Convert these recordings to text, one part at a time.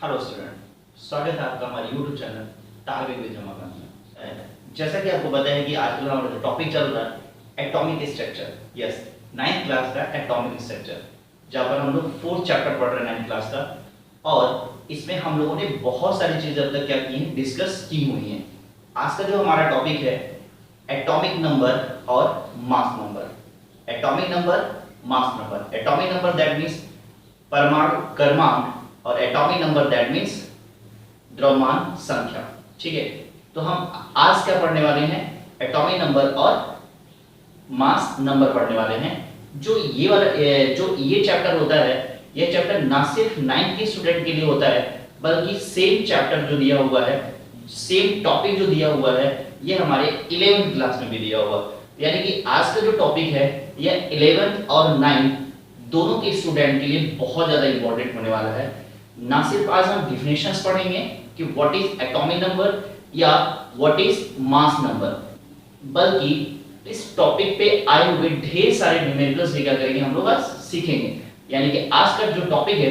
Hello student, स्वागत है आपका हमारे YouTube channel target with Ramakant में। जैसा कि आपको पता है कि आजकल हमारा जो टॉपिक चल रहा है atomic structure. Yes, 9th class का एटॉमिक स्ट्रक्चर, जहाँ पर हम लोग 4th चैप्टर पढ़ रहे हैं 9th क्लास का। और इसमें हम लोगों ने बहुत सारी चीज़ें अब तक क्या की हैं, डिस्कस की हुई हैं। आज का जो हमारा टॉपिक है एटॉमिक नंबर और mass number. Atomic number, mass number. Atomic number that means परमाणु क्रमांक और एटॉमिक नंबर दैट मीन्स द्रव्यमान संख्या। ठीक है, तो हम आज क्या पढ़ने वाले हैं, एटॉमिक नंबर और मास नंबर पढ़ने वाले हैं। जो ये चैप्टर होता है, ये चैप्टर ना सिर्फ 9th के स्टूडेंट के लिए होता है, बल्कि सेम चैप्टर जो दिया हुआ है, सेम टॉपिक जो दिया हुआ है, ये हमारे 11th क्लास में भी दिया हुआ है। यानी कि आज का जो टॉपिक है ये 11th और 9th दोनों के स्टूडेंट के लिए बहुत ज्यादा इंपॉर्टेंट होने वाला है। ना सिर्फ आज हम डिफिनेशंस पढ़ेंगे कि व्हाट इज एटॉमिक नंबर या व्हाट इज मास नंबर, बल्कि इस टॉपिक पे आए हुए ढेर सारे न्यूमेरिकल्स भी क्या करेंगे, हम लोग आज सीखेंगे। यानी कि आज का जो टॉपिक है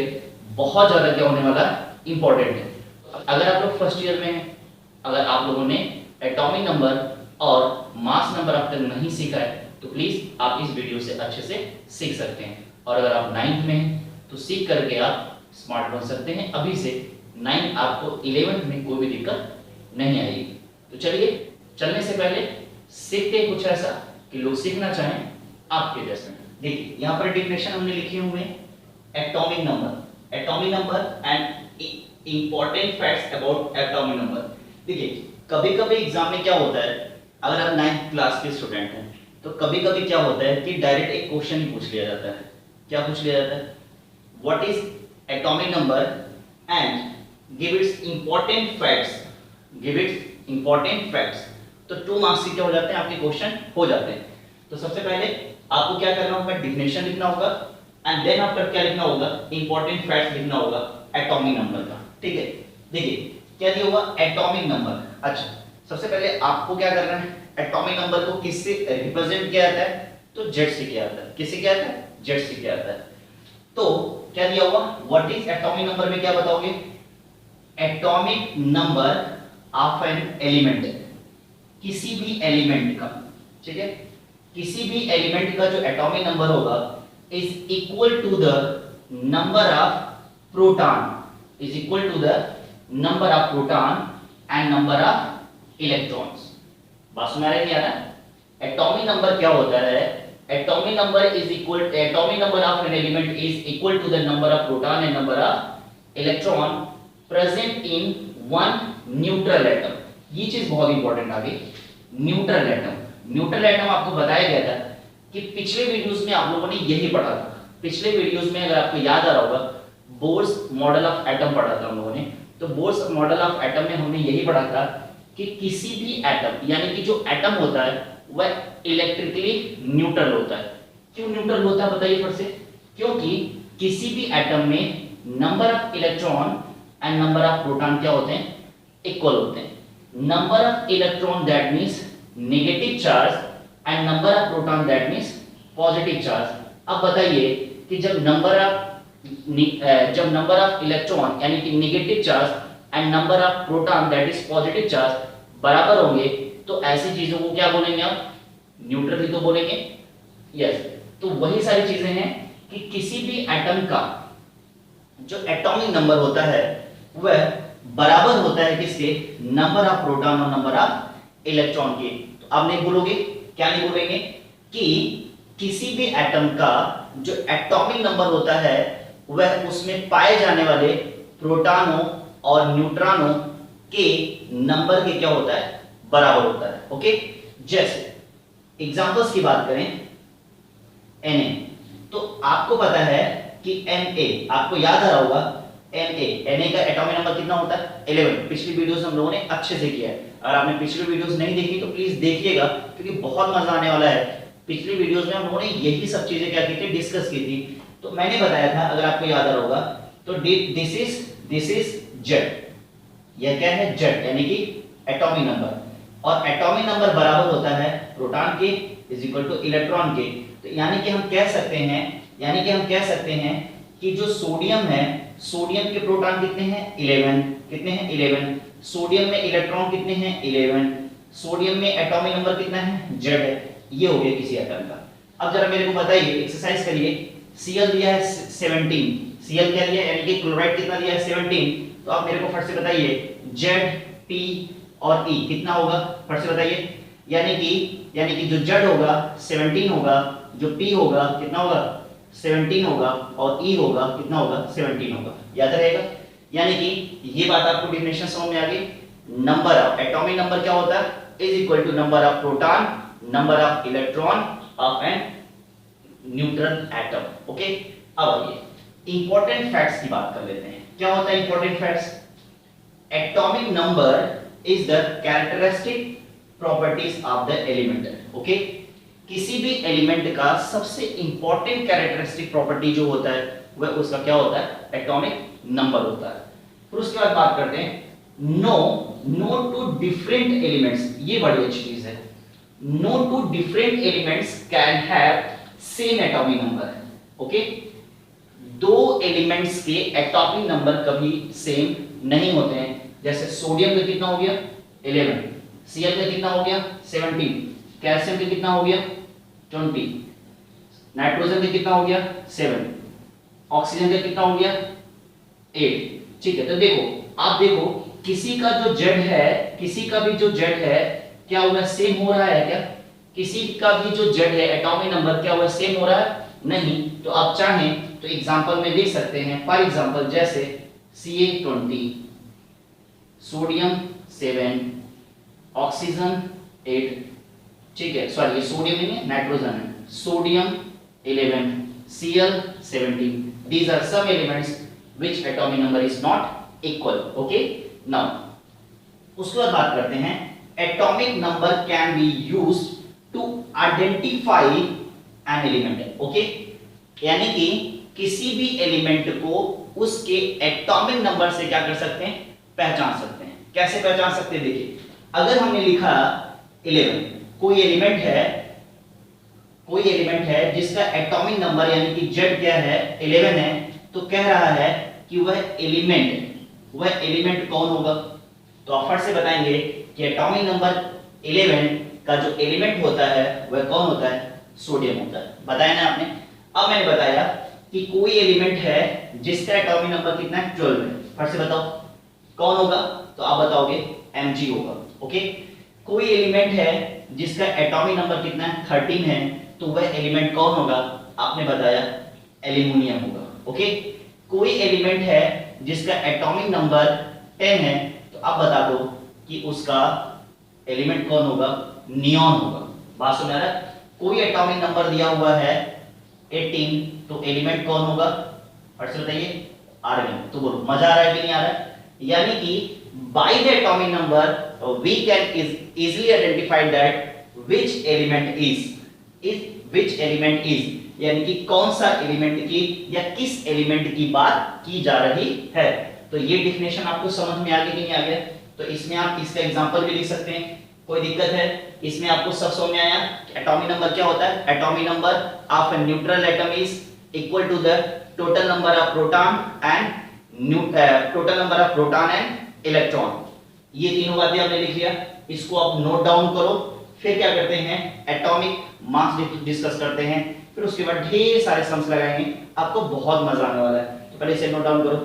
बहुत ज्यादा क्या होने वाला है, इंपॉर्टेंट है। अगर आप लोग फर्स्ट ईयर में हैं, अगर आप लोगों ने एटॉमिक नंबर और मास नंबर अब तक नहीं सीखा है, तो प्लीज आप इस वीडियो से अच्छे से सीख सकते हैं। और अगर आप 9th में हैं तो सीख करके आप स्मार्ट बन सकते हैं अभी से। 9 आपको 11th में कोई भी दिक्कत नहीं आएगी। तो चलिए, चलने से पहले सीखते हैं कुछ ऐसा कि लोग सीखना चाहें आपके जैसे। देखिए यहाँ पर डिफिनेशन हमने लिखे हुए हैं atomic number, atomic number and important facts about atomic number. देखिए कभी कभी एग्जाम में क्या होता है, अगर आप 9th क्लास के स्टूडेंट हैं तो कभी कभी क्या होता है कि डायरेक्ट एक क्वेश्चन ही पूछ लिया जाता है। क्या पूछ लिया जाता है, what is atomic number and give its important facts, give its important facts. तो 2 मार्क्स के क्या हो जाते हैं, आपके क्वेश्चन हो जाते हैं। तो सबसे पहले आपको क्या करना होगा, डिफिनेशन लिखना होगा एंड देन आफ्टर क्या लिखना होगा, इंपॉर्टेंट फैक्ट्स लिखना होगा एटॉमिक नंबर का। ठीक है, देखिए क्या दिया होगा, एटॉमिक नंबर। अच्छा, सबसे पहले आपको क्या करना है, एटॉमिक नंबर को किससे रिप्रेजेंट किया जाता है, तो जेड से किया जाता है। किससे किया जाता है, जेड से किया जाता है। तो क्या दिया हुआ, व्हाट इज एटॉमिक नंबर में क्या बताओगे, atomic number of an element, किसी भी एलिमेंट का। ठीक है, किसी भी एलिमेंट का जो एटॉमिक नंबर होगा is equal to the number of proton, is equal to the number of proton and number of electrons. बात सुना रहे नहीं आ रहा, एटॉमिक नंबर क्या होता है, atomic number is equal, atomic number of an element is equal to the number of proton and number of electron present in one neutral atom. ये चीज बहुत इंपॉर्टेंट आ गई, न्यूट्रल एटम। न्यूट्रल एटम आपको बताया गया था कि पिछले वीडियोस में आप लोगों ने यही पढ़ा था। पिछले वीडियोस में अगर आपको याद आ रहा होगा, बोर्स मॉडल ऑफ एटम पढ़ा था हम लोगों ने। तो बोर्स मॉडल ऑफ एटम में हमने यही पढ़ा था कि किसी भी एटम, यानी कि जो एटम होता है वह इलेक्ट्रिकली न्यूट्रल होता है। क्यों न्यूट्रल होता है बताइए फिर से, क्योंकि किसी भी एटम में number of electron and number of proton क्या होते हैं, इक्वल होते हैं। Number of electron that means negative charge and number of proton that means positive charge. अब बताइए कि जब नंबर ऑफ इलेक्ट्रॉन यानी कि negative charge and number of proton that is positive charge बराबर होंगे, तो ऐसी चीजों को क्या बोलेंगे आप, न्यूट्रल ही तो बोलेंगे। यस, तो वही सारी चीजें हैं कि किसी भी एटम का जो एटॉमिक नंबर होता है वह बराबर होता है किसके, नंबर ऑफ प्रोटॉन और नंबर ऑफ इलेक्ट्रॉन के। तो आप नहीं बोलोगे, क्या नहीं बोलेंगे, कि किसी भी एटम का जो एटॉमिक नंबर होता है वह उसमें पाए जाने वाले प्रोटॉनों और न्यूट्रॉनों के नंबर के क्या होता है, बराबर होता है। ओके, जैसे एग्जांपल्स की बात करें, Na, तो आपको पता है कि Na, आपको याद आ रहा होगा Na का एटॉमिक नंबर कितना होता है, 11। पिछली वीडियोस हम लोगों ने अच्छे से किया है। अगर आपने पिछली वीडियोस नहीं देखी तो प्लीज देखिएगा, क्योंकि बहुत मजा आने वाला है। पिछली वीडियोस में हम लोगों ने यही सब चीजें क्या की थी, डिस्कस की थी। तो मैंने बताया था, अगर आपको याद आ रहा होगा, तो दिस इज जेड। यह क्या है, जेड, यानी कि एटॉमिक नंबर। और एटॉमिक नंबर बराबर होता है प्रोटॉन के इज इक्वल टू इलेक्ट्रॉन के। तो यानी कि हम कह सकते हैं कि जो सोडियम है, सोडियम के प्रोटॉन कितने हैं 11, कितने हैं 11। सोडियम में इलेक्ट्रॉन कितने हैं 11। सोडियम में एटॉमिक नंबर कितना है Z है। ये हो गया किसी एटम का। अब जरा मेरे को बताइए, एक्सरसाइज करिए। Cl दिया है 17, Cl क्या दिया है यानी कि क्लोराइड कितना दिया है 17। तो आप मेरे को फट से बताइए Z, P और E कितना होगा, फट से बताइए। यानी कि जो Z होगा 17 होगा, जो P होगा कितना होगा 17 होगा, और E होगा कितना होगा 17 होगा। याद रहेगा। यानी कि ये बात आपको डेफिनेशन समझ में आ गई। नंबर ऑफ एटॉमिक नंबर क्या होता है is equal to number of proton, number of electron of an neutral atom. Okay, अब आइए इंपॉर्टेंट फैक्ट्स की बात कर लेते हैं। क्या होता है important facts? Atomic number is the characteristic properties of the element. Okay, किसी भी एलिमेंट का सबसे इंपॉर्टेंट कैरेक्टरिस्टिक प्रॉपर्टी जो होता है वह उसका क्या होता है एटॉमिक नंबर होता है। फिर उसके बाद बात करते हैं नो टू डिफरेंट एलिमेंट्स। ये बड़ी अच्छी चीज है। No two different elements can have same atomic number. Okay, दो एलिमेंट्स के एटॉमिक नंबर कभी सेम नहीं होते हैं। जैसे सोडियम का कितना हो गया 11, Cl का कितना हो गया 17, कैल्शियम का कितना हो गया 20, नाइट्रोजन का कितना हो गया 7, ऑक्सीजन का कितना हो गया 8। ठीक है, तो देखो आप देखो किसी का जो Z है, किसी का भी जो Z है क्या हुआ सेम हो रहा है क्या? किसी का भी जो Z है एटॉमिक नंबर क्या हुआ सेम हो रहा है? नहीं। तो आप चाहें तो एग्जांपल में देख सकते हैं। फॉर एग्जांपल जैसे Ca20, सोडियम 7, ऑक्सीजन 8। ठीक है, सॉरी ये सोडियम नहीं है नाइट्रोजन है। Sodium 11, Cl 17। These are some elements which atomic number is not equal. Okay, now उसके बाद बात करते हैं atomic number can be used to identify an element. Okay, यानी कि किसी भी एलिमेंट को उसके एटॉमिक नंबर से क्या कर सकते हैं पहचान सकते हैं। कैसे पहचान सकते हैं? देखिए अगर हमने लिखा 11, कोई एलिमेंट है जिसका एटॉमिक नंबर यानी कि Z क्या है 11 है, तो कह रहा है कि वह एलिमेंट कौन होगा? तो आप फट से बताएंगे कि एटॉमिक नंबर 11 का जो एलिमेंट होता है वह कौन होता है? सोडियम होता है। बताया ना आपने। अब मैंने बताया कि कोई एलिमेंट है जिसका एटॉमिक नंबर कितना है 12 है। फट से बताओ कौन होगा? तो आप बताओगे Mg होगा। ओके, कोई एलिमेंट है जिसका एटॉमिक नंबर कितना है 13 है, तो वह एलिमेंट कौन होगा? आपने बताया एल्यूमिनियम होगा। ओके, कोई एलिमेंट है जिसका एटॉमिक नंबर 10 है, तो आप बता दो कि उसका एलिमेंट कौन होगा? नियॉन होगा। बात समझ आ रहा है? कोई एटॉमिक नंबर दिया हुआ है 18, तो एलिमेंट कौन होगा? फट से बताइए आर्गन। तो बोलो मजा आ रहा है कि नहीं आ रहा है? यानी कि by the atomic number we can easily identify that which element is यानी कि कौन सा एलिमेंट की या किस एलिमेंट की बात की जा रही है। तो ये डेफिनेशन आपको समझ में आ गया कि नहीं आ गया? तो इसमें आप इसका एग्जांपल भी लिख सकते हैं, कोई दिक्कत है? इसमें आपको सब समझ में आया? एटॉमिक नंबर क्या होता है? Atomic number of a neutral atom is equal to the total number of proton and electron. ये तीनों बातें आपने लिख लिया, इसको आप नोट डाउन करो। फिर क्या करते हैं एटॉमिक मास डिस्कस करते हैं, फिर उसके बाद ढेर सारे सम्स लगाएंगे, आपको बहुत मजा आने वाला है। तो पहले इसे नोट डाउन करो।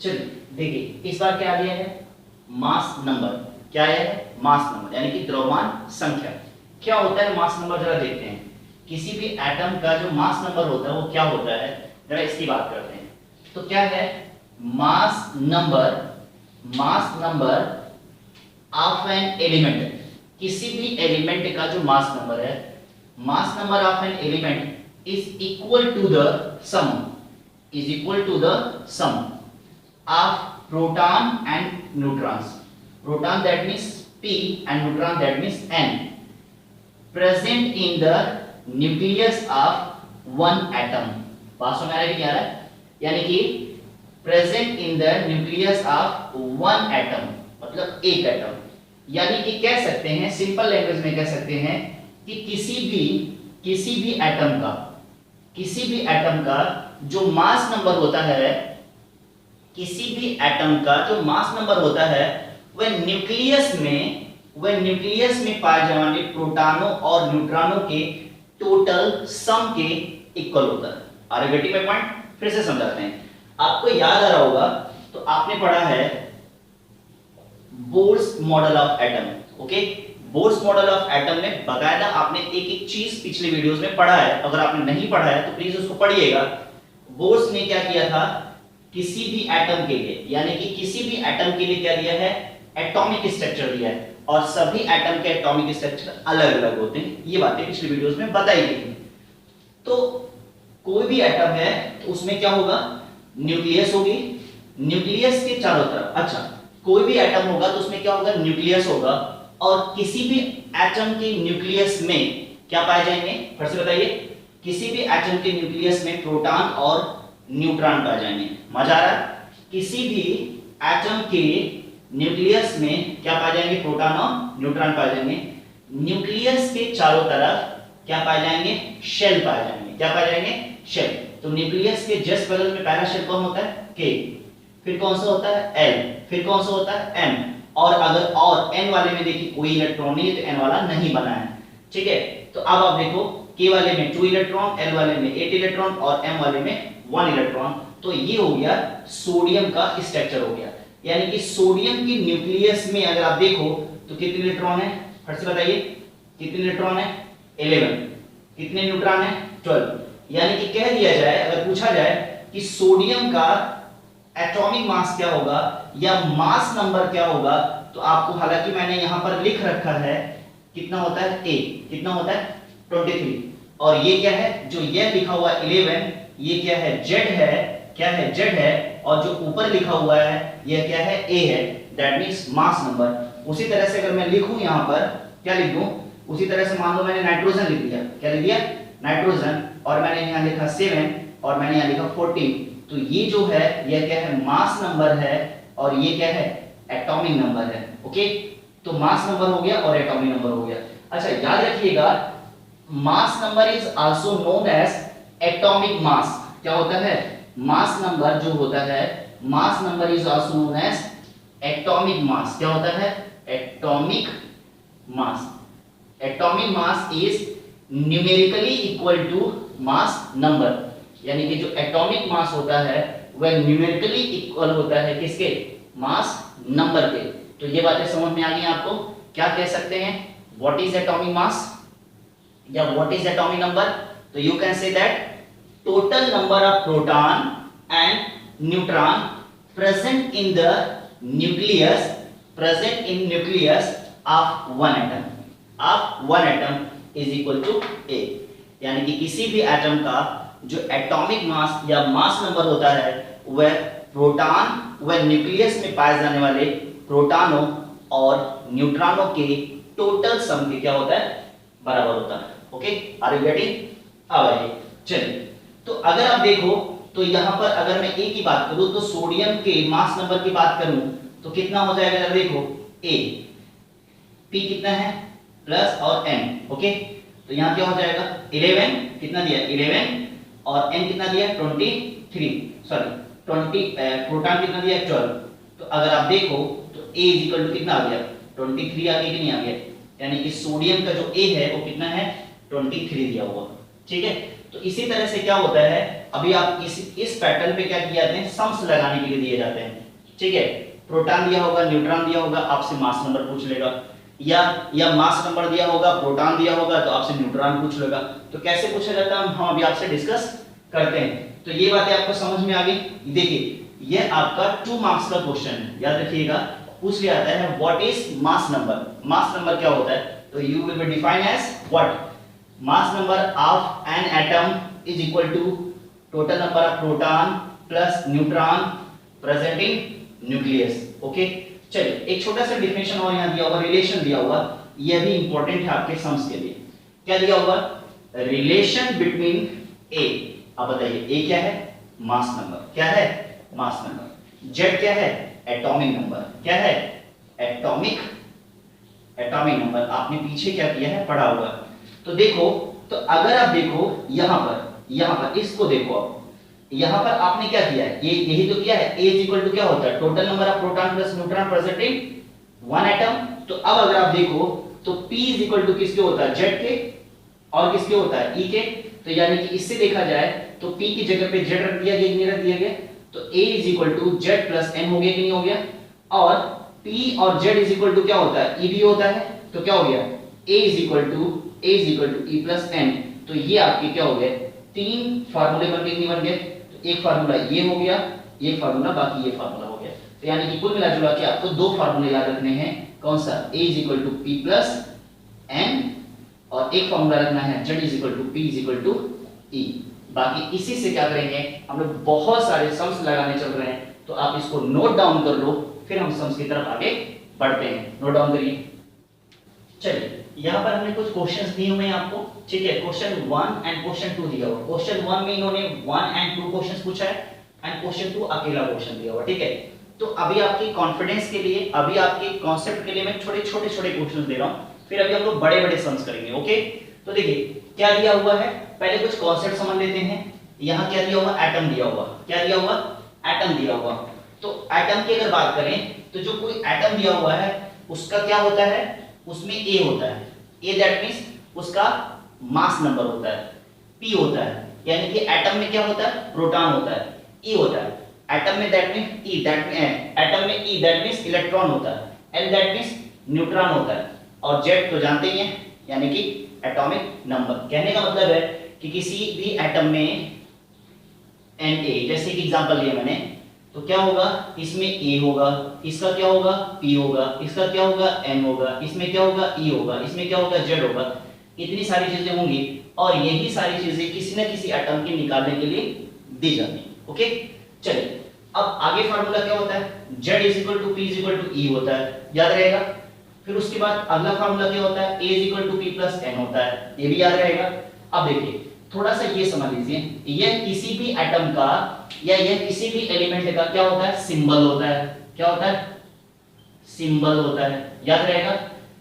चलिए देखिए इस बार क्या दिया है? Mass number. क्या है? मास नंबर यानी कि द्रव्यमान संख्या। क्या होता है मास नंबर? जरा देखते हैं। किसी भी एटम का जो मास नंबर होता है वो क्या होता है, जरा इसकी बात करते हैं। तो क्या है mass number of an element. किसी भी एलिमेंट का जो मास नंबर है, mass number of an element is equal to the sum of proton and neutrons. Proton that means P and neutron that means N present in the nucleus of one atom। बात समझ आ रहा है कि क्या है? यानी कि present in the nucleus of one atom, मतलब एक एटम। यानी कि कह सकते हैं सिंपल लैंग्वेज में कह सकते हैं कि किसी भी एटम का जो मास नंबर होता है किसी भी एटम का, जो मास नंबर होता है वह न्यूक्लियस में पाए जाने वाले प्रोटॉनों और न्यूट्रॉनों के टोटल सम के इक्वल होता है। Are you getting my point? फिर से समझाते हैं। आपको याद आ रहा होगा तो आपने पढ़ा है Bohr's model of atom. Okay, Bohr's model of atom में बकायदा आपने एक एक चीज पिछले वीडियोस में पढ़ा है। अगर आपने नहीं पढ़ा है तो प्लीज उसको पढ़िएगा। बोर्स ने क्या किया था, किसी भी एटम के लिए, यानी कि किसी भी एटम के लिए क्या दिया है, एटॉमिक स्ट्रक्चर दिया है, और सभी एटम के एटॉमिक स्ट्रक्चर अलग अलग होते हैं। ये बातें पिछले वीडियोस में बताई गई। तो कोई भी एटम है तो उसमें क्या होगा, न्यूक्लियस होगी, न्यूक्लियस के चारों तरफ, अच्छा कोई भी एटम होगा तो उसमें क्या होगा, न्यूक्लियस होगा, और किसी भी एटम के न्यूक्लियस में क्या पाए जाएंगे, फिर से बताइए, किसी भी एटम के न्यूक्लियस में प्रोटॉन और न्यूट्रॉन पाए जाएंगे। मजा आ रहा है? किसी भी एटम के न्यूक्लियस में क्या पाए जाएंगे, प्रोटॉन और न्यूट्रॉन पाए जाएंगे। न्यूक्लियस के चारों तरफ क्या पाए जाएंगे, शेल पाए जाएंगे। क्या पाए जाएंगे, शेल। तो न्यूक्लियस के जस्ट बगल में पहला शेल कौन होता है, के, फिर कौन सा होता है, एल, फिर कौन सा होता है, एम, और अगर और एन वाले में देखिए कोई इलेक्ट्रॉन नहीं है तो एन वाला नहीं बना है। ठीक है, तो अब आप देखो के वाले में 2 इलेक्ट्रॉन, एल वाले में 8 इलेक्ट्रॉन और एम वाले में 1 इलेक्ट्रॉन। तो ये हो गया सोडियम का स्ट्रक्चर हो गया। यानी कि सोडियम की न्यूक्लियस में अगर आप देखो तो कितने इलेक्ट्रॉन है, फिर से बताइए कितने इलेक्ट्रॉन है, 11। कितने न्यूट्रॉन है, 12। यानी कि कह दिया जाए, अगर पूछा जाए कि सोडियम का एटॉमिक मास क्या होगा या मास नंबर क्या होगा, तो आपको, हालांकि मैंने यहां पर लिख रखा है कितना होता है, ए, कितना होता है 23, और ये क्या है, जो ये लिखा हुआ 11, ये क्या है, जेड है, क्या है, जेड है, और जो ऊपर लिखा हुआ है ये क्या है, ए है, दैट मींस मास नंबर। उसी तरह से अगर मैं लिखूं यहां पर, क्या लिख दूं, उसी तरह से मान लो मैंने नाइट्रोजन लिख दिया, क्या लिख दिया, नाइट्रोजन, और मैंने यहां लिखा 7 और मैंने यहां लिखा 14, तो ये जो है ये क्या है, मास नंबर है, और ये क्या है, एटॉमिक नंबर है। ओके, तो मास नंबर हो गया और एटॉमिक नंबर हो गया। अच्छा याद रखिएगा, mass number is also known as atomic mass. क्या होता है, मास नंबर जो होता है, mass number is also known as atomic mass. क्या होता है, atomic mass. Atomic mass is numerically equal to mass number, यानी कि जो एटॉमिक मास होता है वह न्यूमेरिकली इक्वल होता है किसके, मास नंबर के। तो ये बातें समझ में आ गई आपको। क्या कह सकते हैं, व्हाट इज एटॉमिक मास या व्हाट इज एटॉमिक नंबर, तो you can say that total number of proton and neutron present in the nucleus of one atom is equal to A। यानी कि किसी भी एटम का जो एटॉमिक मास या mass number होता है वह प्रोटॉन व न्यूक्लियस में पाए जाने वाले प्रोटॉनों और न्यूट्रॉनों के टोटल सम के क्या होता है, बराबर होता है। Okay, are you getting? अब आइए, चलिए, तो अगर आप देखो तो यहां पर अगर मैं ए की बात करूं तो सोडियम के मास नंबर की बात करूं तो कितना हो जाएगा, अगर देखो ए, पी कितना है, प्लस और एन। ओके, तो यहां क्या हो जाएगा, 11, कितना दिया 11, और एन कितना दिया 23, सॉरी 20, प्रोटॉन कितना दिया 12। तो अगर आप देखो तो ए इज इक्वल टू कितना आ गया, 23 आ गया कि नहीं आ गया, यानी कि सोडियम का जो ए है वो कितना है, 23 दिया हुआ। ठीक है, तो इसी तरह से क्या होता है, अभी आप इस पैटर्न पे क्या किए जाते हैं, सम्स लगाने के लिए दिए जाते हैं। ठीक है, प्रोटॉन दिया होगा, न्यूट्रॉन दिया होगा, आपसे मास नंबर पूछ लेगा, या मास नंबर दिया होगा, प्रोटॉन दिया होगा तो आपसे न्यूट्रॉन पूछ लेगा। तो कैसे पूछा जाता है हम अभी आपसे डिस्कस करते हैं। तो ये बातें आपको समझ में आ गई। देखिए ये आपका 2 मार्क्स का क्वेश्चन है, याद रखिएगा। पूछ लिया जाता है what is mass number, mass number क्या होता है, तो you will be define as what, mass number of an atom is equal to total number of proton plus neutron present in nucleus। Okay, चलिए एक छोटा सा डिफिनेशन और यहाँ दिया हुआ, रिलेशन दिया हुआ, यह भी इंपॉर्टेंट है आपके सम्स के लिए। क्या दिया हुआ, रिलेशन बिटवीन ए, अब बताइए ए क्या है, मास नंबर, क्या है, मास नंबर, जेड क्या है, एटॉमिक नंबर, क्या है, एटॉमिक नंबर। आपने पीछे क्या किया है, पढ़ा हुआ। तो देखो, तो अगर आप देखो यहां पर इसको देखो, आप यहां पर आपने क्या किया है, ये यही तो किया है, A इज इक्वल टू क्या होता है, total number of proton plus neutron present in one atom. तो अब अगर आप देखो तो P इज इक्वल टू किसके होता है, Z के, और किसके होता है, E के। तो यानी कि इससे देखा जाए तो P की जगह पे Z रख दिया गया, नहीं रख दिया गया, तो A is equal to Z plus N हो गया कि नहीं हो गया। और P और Z इज इक्वल टू क्या होता है, E भी होता है, तो क्या हो गया, A is equal to E plus N। तो ये आपके क्या हो गए, तीन फार्मूले बन गए, नहीं बन गए। तो एक फार्मूला ये हो गया, ये फार्मूला, बाकी ये फार्मूला हो गया। तो यानी कि कुल मिला जुला के आपको दो फार्मूले याद रखने हैं, कौन सा, A is equal to P plus N, और एक फार्मूला रखना है Z is equal to P is equal to E। बाकी इसी से क्या करेंगे, हम लोग बहुत सारे सम्स लगाने चल रहे हैं, तो आप इसको नोट डाउन कर लो, फिर हम सम्स की तरफ आगे बढ़ते हैं। नोट डाउन करिए। चलिए यहाँ पर हमने कुछ क्वेश्चंस दिए हुए हैं आपको, ठीक है। क्वेश्चन 1 एंड क्वेश्चन 2 दिया हुआ। क्वेश्चन 1 में इन्होंने 1 एंड 2 क्वेश्चंस पूछा है, एंड क्वेश्चन 2 अकेला क्वेश्चन दिया हुआ, ठीक है। तो अभी आपकी कॉन्फिडेंस के लिए, अभी आपके कॉन्सेप्ट के लिए मैं छोटे छोटे क्वेश्चंस दे रहा हूं, फिर अभी हम लोग बड़े बड़े सम्स करेंगे, ओके। तो देखिए क्या दिया हुआ है, पहले कुछ कॉन्सेप्ट समझ लेते हैं। यहाँ क्या दिया हुआ, एटम दिया हुआ, क्या दिया हुआ, एटम दिया हुआ। तो एटम की अगर बात करें तो जो कोई एटम दिया हुआ है उसका क्या होता है, उसमें A होता है, A दैट मींस उसका मास नंबर होता है, P होता है, यानी कि एटम में क्या होता है, प्रोटॉन होता है, E होता है, एटम में that means E, that means atom में E दैट मींस इलेक्ट्रॉन होता है, L दैट मींस न्यूट्रॉन होता है, और Z तो जानते ही हैं, यानी कि एटॉमिक नंबर। कहने का मतलब है कि किसी भी एटम में Na, जैसे कि एग्जांपल लिया मैंने, तो क्या होगा, इसमें A होगा, इसका क्या होगा, P होगा, इसका क्या होगा, N होगा, इसमें क्या होगा, E होगा, इसमें क्या होगा, Z होगा। इतनी सारी चीजें होंगी, और यही सारी चीजें किसी न किसी एटम के निकालने के लिए दी जाती हैं, ओके। चलिए अब आगे फार्मूला क्या होता है, Z is equal to P is equal to E होता है, याद रहेगा। फिर उसके बाद अगला फार्मूला क्या होता है, A is equal to P plus N होता है, ये भी याद रहेगा। अब देखिए थोड़ा सा ये समझ लीजिए, यह किसी भी एटम का या यह किसी भी एलिमेंट का क्या होता है, सिंबल होता है, क्या होता है, सिंबल होता है, याद रहेगा।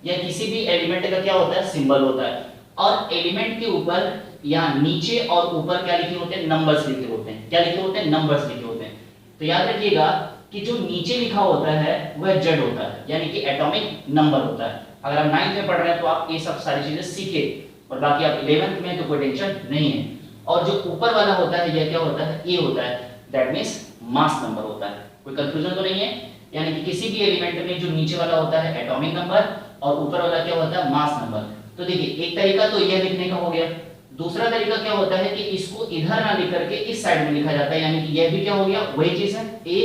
यह किसी भी एलिमेंट का क्या होता है, सिंबल होता है, और एलिमेंट के ऊपर या नीचे और ऊपर क्या लिखे होते हैं, नंबर्स लिखे होते हैं, क्या लिखे होते हैं, नंबर्स लिखे होते हैं। तो याद रखिएगा कि जो नीचे लिखा होता है वह Z होता है, यानी कि एटॉमिक नंबर होता है। अगर आप 9th में पढ़ रहे हैं तो आप ये सब सारी चीजें सीखे, और बाकी आप 11th में तो कोई टेंशन नहीं है। और जो ऊपर वाला होता है यह क्या होता है, A होता है, दैट मींस मास नंबर होता है। कोई कंफ्यूजन तो नहीं है, यानी कि किसी भी एलिमेंट में जो नीचे वाला होता है एटॉमिक नंबर, और ऊपर वाला क्या होता है, मास नंबर। तो देखिए एक तरीका तो यह लिखने का हो गया, दूसरा तरीका क्या होता है कि इसको इधर ना लिख करके इस साइड में लिखा जाता है, यानी कि यह भी क्या हो गया, वही चीज है, A,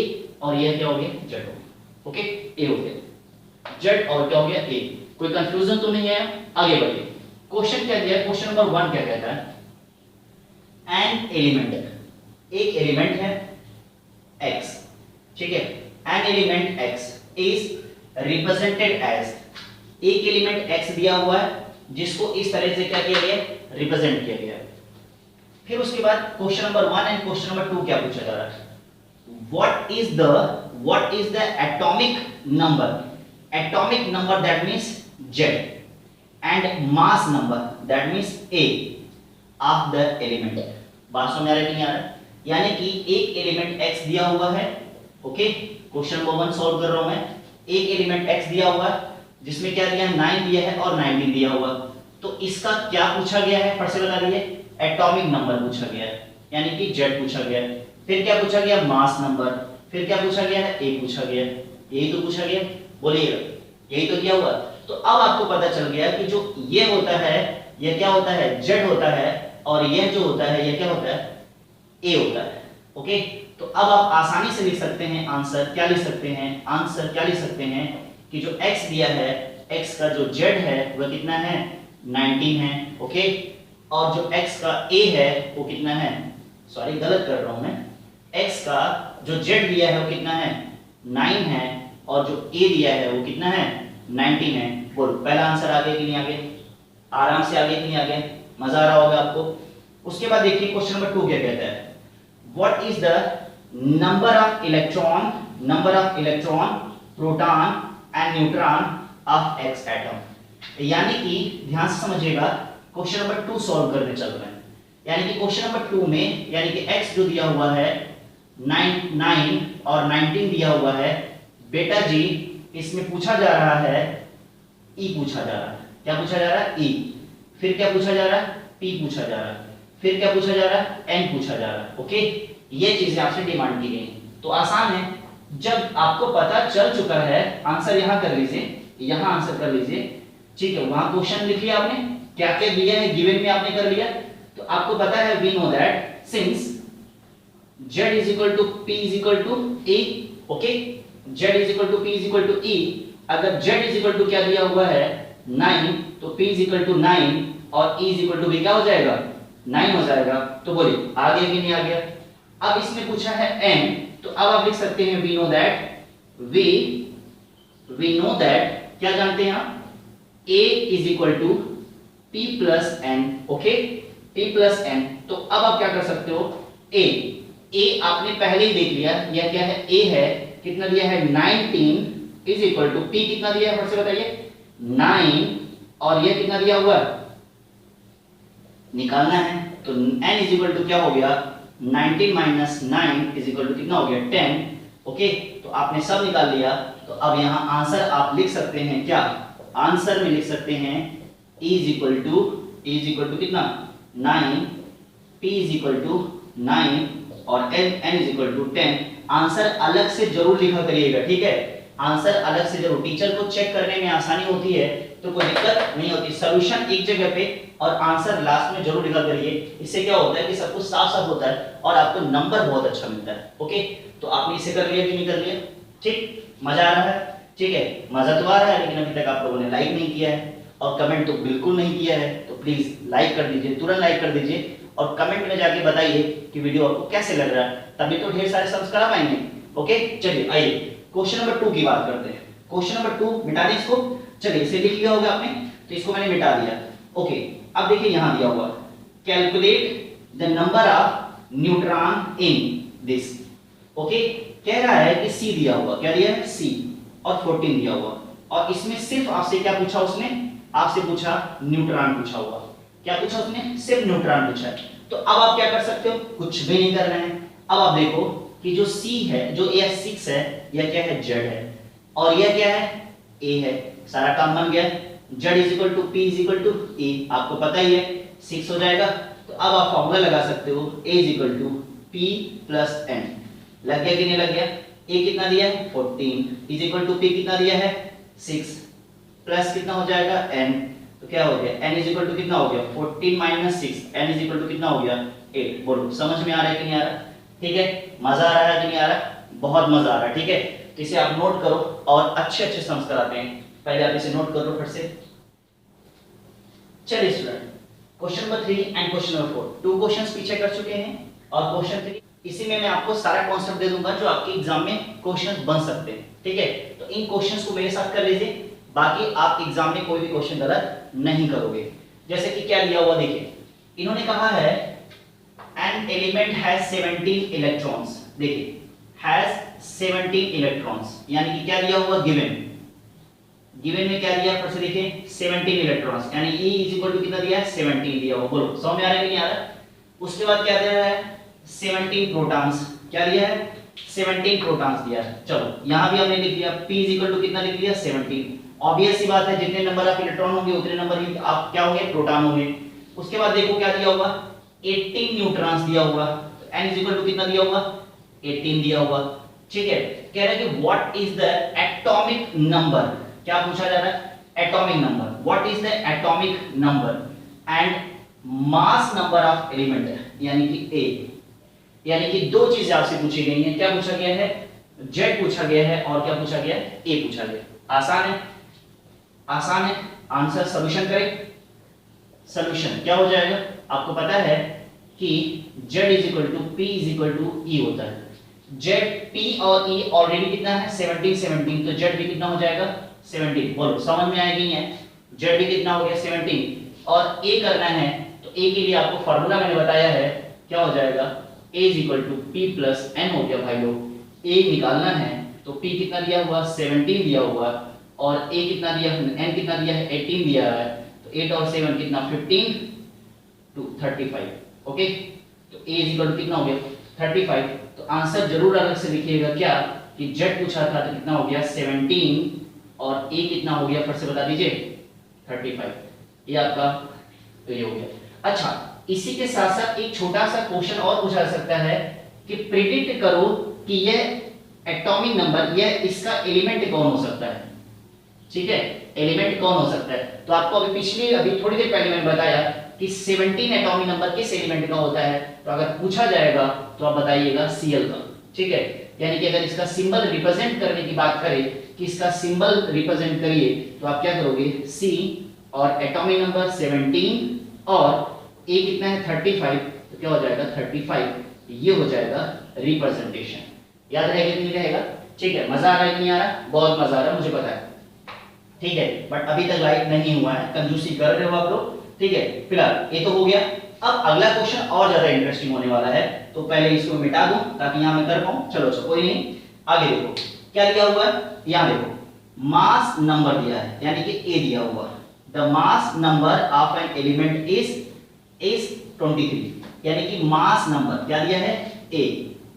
और यह क्या हो गया, Z हो गया, ओके। A हो गया Z, और क्या हो गया, A। कोई कंफ्यूजन तो नहीं है, आगे बढ़िए। क्वेश्चन क्या दिया है, क्वेश्चन नंबर 1 क्या कहता है, एन एलिमेंट, एक एलिमेंट है X, ठीक है, an element X is represented as, एक एलिमेंट X दिया हुआ है जिसको इस तरह से क्या किया गया, रिप्रेजेंट किया गया है। फिर उसके बाद question number 1 and question number 2 क्या पूछा जा रहा है, what is the atomic number that means Z, and mass number that means A of the element। बात समझ आ रही है नहीं आ रहा, यानी कि एक एलिमेंट X दिया हुआ है, ओके। क्वेश्चन नंबर 1 सॉल्व कर रहा हूं मैं। एक एलिमेंट X दिया हुआ है जिसमें क्या दिया है, 9 दिया है और 19 दिया हुआ, तो इसका क्या पूछा गया है, फट से बता दीजिए, एटॉमिक नंबर पूछा गया है, यानी कि Z पूछा गया है। फिर क्या पूछा गया, मास नंबर। फिर क्या पूछा गया है, A पूछा गया, यही तो पूछा गया, बोलिएगा, यही तो दिया हुआ। तो अब आपको पता चल गया कि जो ये होता है यह क्या होता है, Z होता है, और यह जो होता है यह क्या होता है, A होता है, ओके। तो अब आप आसानी से लिख सकते हैं आंसर, क्या लिख सकते हैं, आंसर क्या लिख सकते हैं कि जो X दिया है, X का जो Z है वह कितना है, 19 है, ओके। और जो X का A है वो कितना है, सॉरी गलत कर रहा हूं मैं, X का जो Z दिया है वो कितना है, 9 है, और जो A दिया है वो कितना है, 19 है। बोलो पहला आंसर आ गया कि नहीं आ गया, आराम से आ गया कि नहीं आ गया, मजा आ रहा होगा आपको। उसके बाद देखिए क्वेश्चन नंबर 2 क्या कहता है, what is the number of electron proton and neutron of X atom. यानी कि ध्यान से समझिएगा, क्वेश्चन नंबर 2 सॉल्व करने चल रहे हैं। यानी कि क्वेश्चन नंबर 2 में यानी कि x जो दिया हुआ है 9 और 19 दिया हुआ है बेटा जी, इसमें पूछा जा रहा है e पूछा जा रहा है। क्या पूछा जा रहा है? e। फिर क्या पूछा जा रहा है? p पूछा जा रहा है। फिर क्या पूछा जा रहा है? n पूछा जा रहा है। ओके, ये चीजें आपसे डिमांड की गई। तो आसान है, जब आपको पता चल चुका है आंसर यहां कर लीजिए, यहां आंसर कर लीजिए, ठीक है। वहां क्वेश्चन लिख लिया आपने, क्या क्या दिया है गिवन में आपने कर लिया। तो आपको पता है we know that since z is equal to p is equal to e, okay, z is equal to p is equal to e। अगर z is equal to क्या दिया हुआ है 9, तो p is equal to 9 और e is equal to v क्या हो जाएगा 9 हो जाएगा। तो बोलिए आ गया कि नहीं आ गया। अब इसमें पूछा है n, तो अब आप लिख सकते हैं वी नो दैट क्या जानते हैं आप, a is equal to p plus n, okay, p plus n। तो अब आप क्या कर सकते हो, a आपने पहले ही देख लिया, यह क्या है a है, कितना दिया है 19 इज इक्वल टू p कितना दिया है, फिर से बताइए 9 और यह कितना दिया हुआ निकालना है। तो n इज इक्वल टू क्या हो गया 19 माइनस 9 इज इक्वल टू कितना हो गया 10, ओके। तो आपने सब निकाल लिया। तो अब यहां आंसर आप लिख सकते हैं, क्या आंसर में लिख सकते हैं e इज इक्वल टू कितना 9, p इज इक्वल टू 9 और n is equal to 10। Answer अलग से जरूर लिखा करिएगा, ठीक है, आंसर अलग से जरूर। टीचर को चेक करने में आसानी होती है तो कोई दिक्कत नहीं होती। सॉल्यूशन एक जगह पे और आंसर लास्ट में जरूर लिखा करिए। इससे क्या होता है कि सब कुछ साफ साफ होता है और आपको नंबर बहुत अच्छा मिलता है। ओके, तो आपने इसे कर लिया कि नहीं कर लिया, ठीक, मजा आ रहा है, ठीक है, मजा तो आ रहा है, लेकिन अभी तक आप लोगों ने लाइक नहीं किया है और कमेंट तो बिल्कुल नहीं किया है। तो प्लीज लाइक कर दीजिए, तुरंत लाइक कर दीजिए और कमेंट में जाके बताइए कि वीडियो आपको कैसे लग रहा है, तभी तो ढेर सारे सब्सक्राइब आएंगे। ओके, चलिए आइए क्वेश्चन नंबर 2 की बात करते हैं। क्वेश्चन नंबर 2 मिटा दें इसको, चलिए इसे लिख लिया होगा आपने, तो इसको मैंने मिटा दिया। ओके, अब देखिए यहां दिया हुआ calculate the number of neutron in this. Okay, कह रहा है कि सी दिया हुआ, क्या दिया है सी और 14 दिया हुआ, और इसमें सिर्फ आपसे क्या पूछा, उसने आपसे पूछा न्यूट्रॉन पूछा हुआ। क्या पूछा उसने, सिर्फ न्यूट्रॉन पूछा। तो अब आप क्या कर सकते हो, कुछ भी नहीं करना है। अब आप देखो कि जो C है, जो यह 6 है, यह क्या है Z है, और यह क्या है A है। सारा काम बन गया। Z is equal to P is equal to A, आपको पता ही है 6 हो जाएगा। तो अब आप फॉर्मूला लगा सकते हो A is equal to P plus N। लग गया कि नहीं लग गया। A कितना दिया है 14 इज इक्वल टू P कितना दिया है 6 प्लस कितना हो जाएगा N, तो क्या हो गया n इज इक्वल टू कितना हो गया 14 minus 6, n is equal to कितना हो गया 8। बोलो समझ में आ रहा है कि नहीं आ रहा, ठीक है, मजा आ रहा है कि नहीं आ रहा, बहुत मजा आ रहा है, ठीक है। तो इसे आप नोट करो और अच्छे अच्छे सम्स कराते हैं, पहले आप इसे नोट कर लो फिर से। चलिए student, question number 3 and question number 4, 2 questions पीछे कर चुके हैं और क्वेश्चन 3 इसी में मैं आपको सारा कॉन्सेप्ट दे दूंगा जो आपके एग्जाम में क्वेश्चंस बन सकते हैं, ठीक है। तो इन क्वेश्चंस को मेरे साथ कर लीजिए, बाकी आप एग्जाम में कोई भी क्वेश्चन गलत नहीं करोगे। जैसे कि क्या दिया हुआ देखिए, इन्होंने कहा है एन एलिमेंट हैज 17 इलेक्ट्रॉन्स। देखिए हैज 17 इलेक्ट्रॉन्स, यानी कि क्या दिया हुआ गिवन में क्या दिया, फिर से देखिए 17 इलेक्ट्रॉन्स, यानी E इज इक्वल टू कितना दिया है 17 दिया हुआ। बोलो समझ में आ रहा है कि नहीं आ रहा। उसके बाद क्या दिया है 17 प्रोटॉन्स, क्या दिया है 17 प्रोटॉन्स दिया है। चलो यहां भी हमने लिख दिया P इज इक्वल टू कितना लिख दिया 17। ऑब्वियस सी बात है, जितने नंबर ऑफ इलेक्ट्रॉन होंगे उतने नंबर ही आप क्या होंगे प्रोटॉन होंगे। उसके बाद देखो क्या दिया हुआ 18 न्यूट्रॉन्स दिया हुआ, तो n इज इक्वल टू कितना दिया हुआ 18 दिया हुआ, ठीक है। कह रहा है कि what is the atomic number, क्या पूछा जा रहा है atomic number, what is the atomic number and mass number of element, यानी कि A, यानी कि दो चीजें आपसे पूछी गई हैं। क्या पूछा गया है Z पूछा गया है और क्या पूछा गया है A पूछा गया। आसान है, आसान है। आंसर सॉल्यूशन करें, सॉल्यूशन क्या हो जाएगा, आपको पता है कि Z is equal to P is equal to E होता है। Z P और E ऑलरेडी कितना है 17 17, तो Z भी कितना हो जाएगा 17। बोलो समझ में आएगी है, Z भी कितना हो गया 17 और A करना है, तो A के लिए आपको फार्मूला मैंने बताया है, क्या हो जाएगा A is equal to P plus N हो गया भाई लोग। A निकालना है तो P कितना दिया हुआ 17 दिया हुआ और A कितना दिया N कितना दिया है 18 दिया है, तो 8 और 7 कितना 15 to 35। ओके, तो a इज इक्वल टू कितना हो गया 35। तो आंसर जरूर अलग से लिखिएगा क्या कि z पूछा था तो कितना हो गया 17 और a कितना हो गया फिर से बता दीजिए 35। ये आपका तो ये हो गया। अच्छा, इसी के साथ साथ एक छोटा सा क्वेश्चन और पूछा जा सकता है कि प्रिडिक्ट करो कि ये एटॉमिक नंबर ये इसका एलिमेंट कौन हो सकता है। ठीक है, एलिमेंट कौन हो सकता है। तो आपको अभी थोड़ी देर पहले मैंने बताया कि 17 एटॉमिक नंबर किस एलिमेंट का होता है। तो अगर पूछा जाएगा तो आप बताइएगा Cl का। ठीक है, यानी कि अगर इसका सिंबल रिप्रेजेंट करने की बात करें कि इसका सिंबल रिप्रेजेंट करिए तो आप क्या करोगे C और एटॉमिक नंबर 17 और A कितना है 35, तो क्या हो जाएगा 35, ये हो जाएगा रिप्रेजेंटेशन। याद रहेगा कि नहीं रहेगा। ठीक है, मजा आ रहा है कि नहीं आ रहा। बहुत मजा आ रहा है मुझे पता है। ठीक है, बट अभी तक लाइक नहीं हुआ है, कंजूसी कर रहे हो आप लोग। ठीक है, फिलहाल ये तो हो गया। अब अगला क्वेश्चन और ज्यादा इंटरेस्टिंग होने वाला है, तो पहले इसको मिटा दूं ताकि यहां मैं कर पाऊं। चलो कोई नहीं, आगे देखो क्या दिया हुआ है। यहां देखो मास नंबर दिया है, यानी कि A दिया हुआ है। The mass number of an element is 23, यानी कि मास नंबर क्या दिया है A,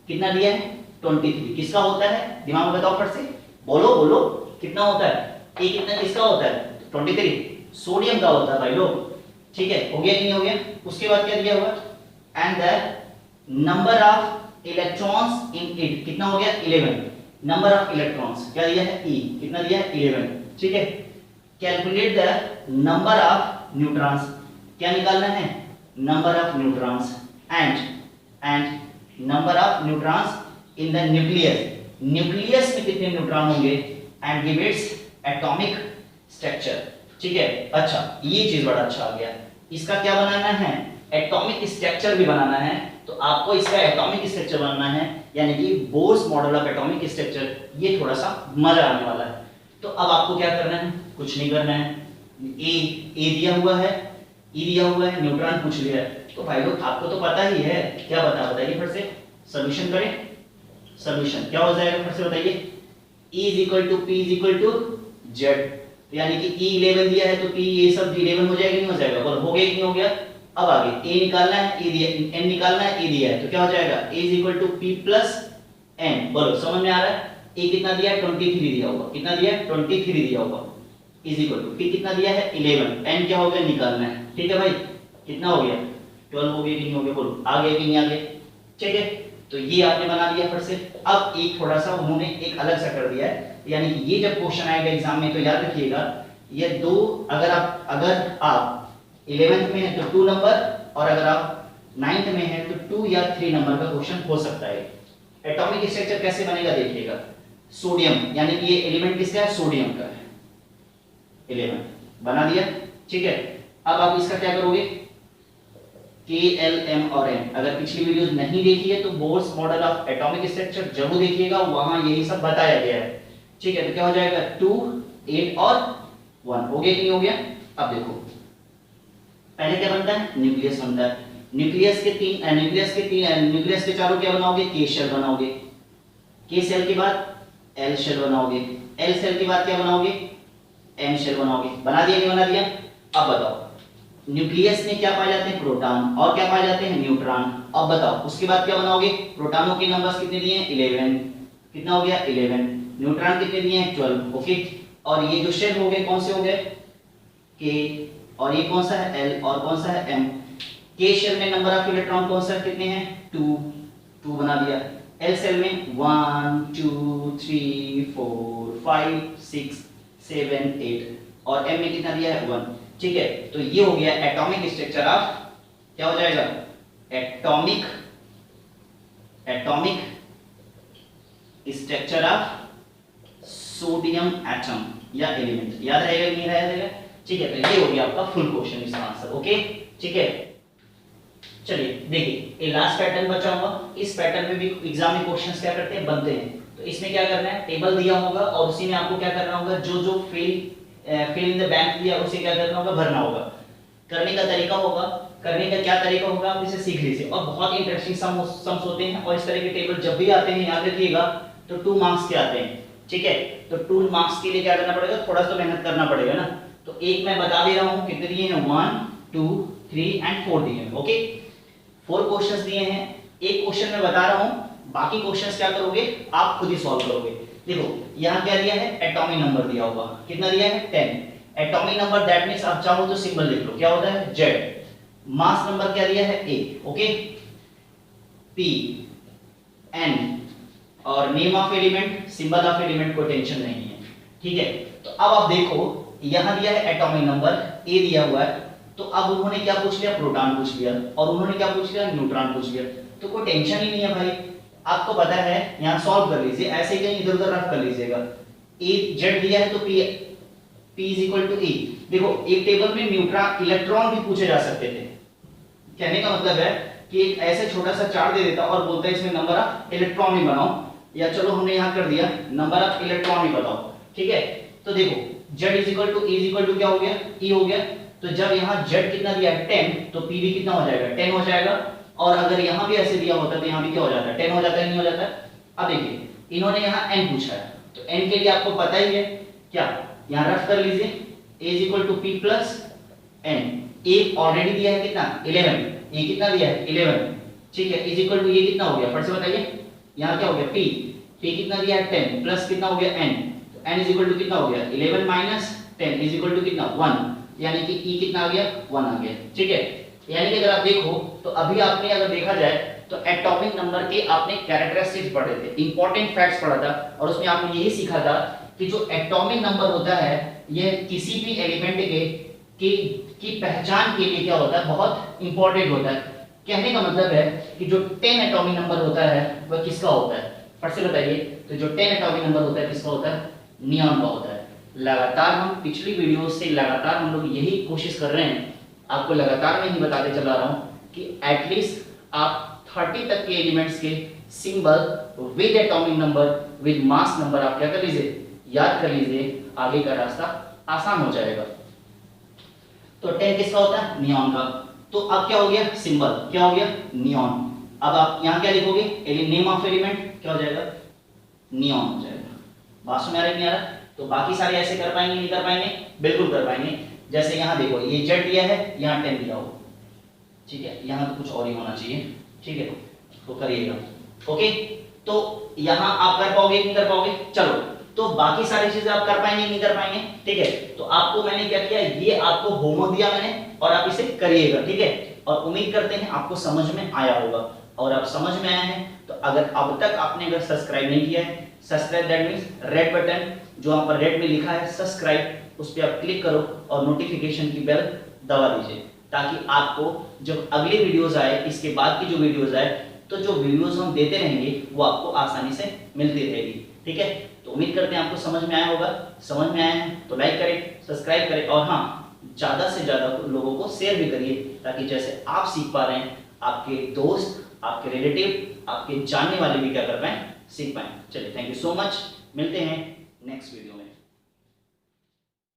कितना दिया है 23। किसका होता है दिमाग में बताओ फट से, बोलो बोलो कितना होता है A, कितना किसका होता है 23, सोडियम का होता है भाई लोग। ठीक है, हो गया कि नहीं हो गया। उसके बाद क्या दिया हुआ and the number of electrons in it, कितना हो गया 11। नंबर ऑफ इलेक्ट्रॉन्स क्या दिया है E, कितना दिया है 11। ठीक है, calculate the number of neutrons, क्या निकालना है number of neutrons and number of neutrons in the nucleus, nucleus में कितने न्यूट्रॉन होंगे and give its atomic structure. ठीक है, अच्छा ये चीज बड़ा अच्छा आ गया। इसका क्या बनाना है एटॉमिक स्ट्रक्चर भी बनाना है। तो आपको इसका एटॉमिक स्ट्रक्चर बनाना है, यानी कि Bohr's model of atomic structure. ये थोड़ा सा मजा आने वाला है। तो अब आपको क्या करना है, कुछ नहीं करना है। ए दिया हुआ है, ई दिया हुआ है, न्यूट्रॉन पूछ लिया है। तो भाई लोग आपको तो पता ही है, क्या बताइए फिर से, सॉल्यूशन करें। सॉल्यूशन क्या हो जाएगा फिर से बताइए, E is equal to P is equal to Z, यानी कि E 11 दिया है तो P ये सब 11 हो जाएगा, नहीं हो जाएगा, बोलो हो गया कि नहीं हो गया। अब आगे A निकालना है, E दिया, N निकालना है, E दिया है, तो क्या हो जाएगा A is equal to P plus N। बोलो समझ में आ रहा है। A कितना दिया है 23 दिया हुआ, कितना दिया है 23 दिया हुआ, इज इक्वल टू P कितना दिया है 11, N क्या हो गया निकालना है। ठीक है भाई, कितना हो गया 12 हो गया कि नहीं हो गया, बोलो आ गया कि नहीं आ गया। ठीक है, तो ये आपने बना लिया फिर से। अब एक थोड़ा सा उन्होंने एक अलग सा कर दिया है, यानी कि ये जब क्वेश्चन आएगा एग्जाम में तो याद रखिएगा ये दो, अगर आप 11th में है तो 2 नंबर, और अगर आप 9th में है तो 2 या 3 नंबर का क्वेश्चन हो सकता है। एटॉमिक स्ट्रक्चर कैसे बनेगा देखिएगा, सोडियम, यानी कि ये एलिमेंट किसका है सोडियम का है, 11 बना दिया। ठीक है, अब आप इसका क्या करोगे K, L, M और N। अगर पिछली वीडियोस नहीं देखी है तो Bohr's model of atomic structure जरूर देखिएगा, वहां यही सब बताया गया है। ठीक है, तो क्या हो जाएगा 2, 8 और 1 हो गया कि नहीं हो गया। अब देखो पहले क्या बनता है न्यूक्लियस बनता है। न्यूक्लियस के चारों क्या बनाओगे K शेल बनाओगे, K शेल के बाद L शेल बनाओगे, L शेल के बाद क्या बनाओगे M शेल बनाओगे। बना दिया नहीं बना दिया। अब बताओ न्यूक्लियस में क्या पाए जाते हैं प्रोटॉन, और क्या पाए जाते हैं न्यूट्रॉन। अब बताओ उसके बाद क्या बनाओगे, प्रोटॉनों के नंबर्स कितने दिए हैं 11, कितना हो गया 11, न्यूट्रॉन कितने दिए हैं 12। ओके, और ये जो शेल हो गए कौन से हो गए K, और ये कौन सा है L और कौन सा है M। K शेल में नंबर ऑफ इलेक्ट्रॉन कौन सा कितने हैं 2 बना दिया। L शेल में 1 2 3 4 5 6 7 8 और M में कितना दिया है 1। ठीक है, तो ये हो गया एटॉमिक स्ट्रक्चर ऑफ, क्या हो जाएगा atomic structure of sodium atom या एलिमेंट। याद रहेगा कि नहीं रहेगा। ठीक है, तो ये हो गया आपका फुल क्वेश्चन इसका आंसर। ओके, ठीक है, चलिए देखिए ये लास्ट पैटर्न बचा हुआ। इस पैटर्न में भी एग्जाम में क्वेश्चंस क्या करते हैं बनते हैं। तो इसमें क्या करना है, टेबल दिया होगा और उसी में आपको क्या करना होगा, जो जो फिल इन द ब्लैंक दिया उसे क्या करना होगा भरना होगा। करने का तरीका होगा, करने का क्या तरीका होगा आप इसे सीख लीजिए। और बहुत इंटरेस्टिंग सम्स होते हैं, और इस तरह के टेबल जब भी आते हैं याद रखिएगा तो 2 मार्क्स के आते हैं। ठीक है, तो 2 मार्क्स के लिए क्या करना पड़ेगा, थोड़ा सा मेहनत करना पड़ेगा ना। तो एक मैं बता दे रहा हूं कितने दिए हैं 1 2 3 एंड 4 दिए हैं। ओके, 4 क्वेश्चंस दिए हैं, एक क्वेश्चन मैं बता रहा हूं, बाकी क्वेश्चंस क्या करोगे आप खुद ही सॉल्व करोगे। देखो यहां क्या दिया है, एटॉमिक नंबर दिया हुआ, कितना दिया है 10। एटॉमिक नंबर दैट मींस आप चाहो तो सिंबल लिख लो, क्या होता है Z। मास नंबर क्या दिया है A, ओके, P, N और name of element, symbol of element को टेंशन नहीं है, ठीक है। तो अब आप देखो यहां दिया है एटॉमिक नंबर A दिया हुआ है, तो अब उन्होंने क्या पूछ लिया, प्रोटॉन पूछ लिया, और उन्होंने क्या पूछ लिया, न्यूट्रॉन पूछ लिया। तो कोई टेंशन ही नहीं है भाई, आपको पता है यहां सॉल्व कर लीजिए, ऐसे ही कहीं इधर उधर रफ कर लीजिएगा। ए जेड दिया है तो P is equal to E। देखो एक टेबल में न्यूट्रॉन इलेक्ट्रॉन भी पूछे जा सकते थे, कहने का मतलब है कि एक ऐसे छोटा सा चार्ट दे देता और बोलता है इसमें नंबर ऑफ इलेक्ट्रॉन ही बनाओ, या चलो हमने यहां कर दिया नंबर ऑफ इलेक्ट्रॉन ही बताओ, ठीक है। तो देखो Z is equal to E is equal to क्या हो गया, E हो गया। तो जब यहाँ Z कितना दिया है 10, तो P भी कितना हो जाएगा 10 हो जाएगा। और अगर यहाँ भी ऐसे दिया होता तो यहाँ भी क्या हो जाता है 10 हो जाता है, नहीं हो जाता है। अब देखिए इन्होंने यहाँ n पूछा है, तो n के लिए आपको पता ही है क्या, यहाँ रफ कर लीजिए a is equal to p plus n। a already दिया है कितना 11, ये कितना दिया है 11, ठीक है, इज इक्वल टू ये कितना हो गया फट से बताइए, यहाँ क्या हो गया p कितना दिया है 10 प्लस कितना हो गया n, तो n इज इक्वल टू कितना हो गया 11 माइनस 10 इज इक्वल टू कितना 1, यानी कि e कितना आ गया 1 आ गया, ठीक है। यानी कि अगर आप देखो तो अभी आपने अगर देखा जाए तो एटॉमिक नंबर के आपने कैरेक्टरिस्टिक्स पढ़े थे, इंपॉर्टेंट फैक्ट्स पढ़ा था, और उसमें आपने यही सीखा था कि जो एटॉमिक नंबर होता है यह किसी भी एलिमेंट की पहचान के लिए क्या होता है, बहुत इंपॉर्टेंट होता है। कहने का मतलब है कि जो 10 एटॉमिक नंबर होता है वह किसका होता है, फट से बताइए। तो जो 10 एटॉमिक नंबर होता है किसका होता है, नियॉन का होता है। लगातार हम पिछली वीडियो से लगातार हम लोग यही कोशिश कर रहे हैं, आपको लगातार मैं ही बताते चला रहा हूं कि एटलीस्ट आप 30 तक के एलिमेंट्स के symbol with atomic number with mass number आप क्या कर लीजिए, याद कर लीजिए, आगे का रास्ता आसान हो जाएगा। तो 10 किसका होता है, नियॉन का। तो अब क्या हो गया, सिंबल क्या हो गया, नियॉन। अब आप यहां क्या लिखोगे, नेम ऑफ एलिमेंट क्या हो जाएगा, नियॉन हो जाएगा। बात समझ आ रहा है, नहीं आ रहा? तो बाकी सारे ऐसे कर पाएंगे नहीं कर पाएंगे, बिल्कुल कर पाएंगे। जैसे यहाँ देखो ये Z दिया है, यहाँ 10 दिया हो, ठीक है, यहाँ तो कुछ और ही होना चाहिए, ठीक है, तो करिएगा, ओके। तो यहाँ आप कर पाओगे नहीं कर पाओगे, चलो तो बाकी सारी चीजें आप कर पाएंगे नहीं कर पाएंगे, ठीक है। तो आपको मैंने क्या किया, ये आपको होमवर्क दिया मैंने और आप इसे करिएगा, ठीक है। और उम्मीद करते हैं आपको समझ में आया होगा, और आप समझ में आया है तो अगर अब तक आपने अगर सब्सक्राइब नहीं किया है, subscribe that means red button जो वहां पर रेड में लिखा है सब्सक्राइब, उस पर आप क्लिक करो और नोटिफिकेशन की बेल दबा दीजिए, ताकि आपको जब अगले वीडियोस आए, इसके बाद की जो वीडियोस आए, तो जो वीडियोस हम देते रहेंगे वो आपको आसानी से मिलती रहेगी, ठीक है। तो उम्मीद करते हैं आपको समझ में आया होगा। समझ में आया है तो लाइक करें, सब्सक्राइब करें, और हाँ ज्यादा से ज्यादा लोगों को शेयर भी करिए, ताकि जैसे आप सीख पा रहे हैं आपके दोस्त, आपके रिलेटिव, आपके जानने वाले भी क्या कर पाए, सीख पाए। चलिए, थैंक यू सो मच, मिलते हैं नेक्स्ट वीडियो में।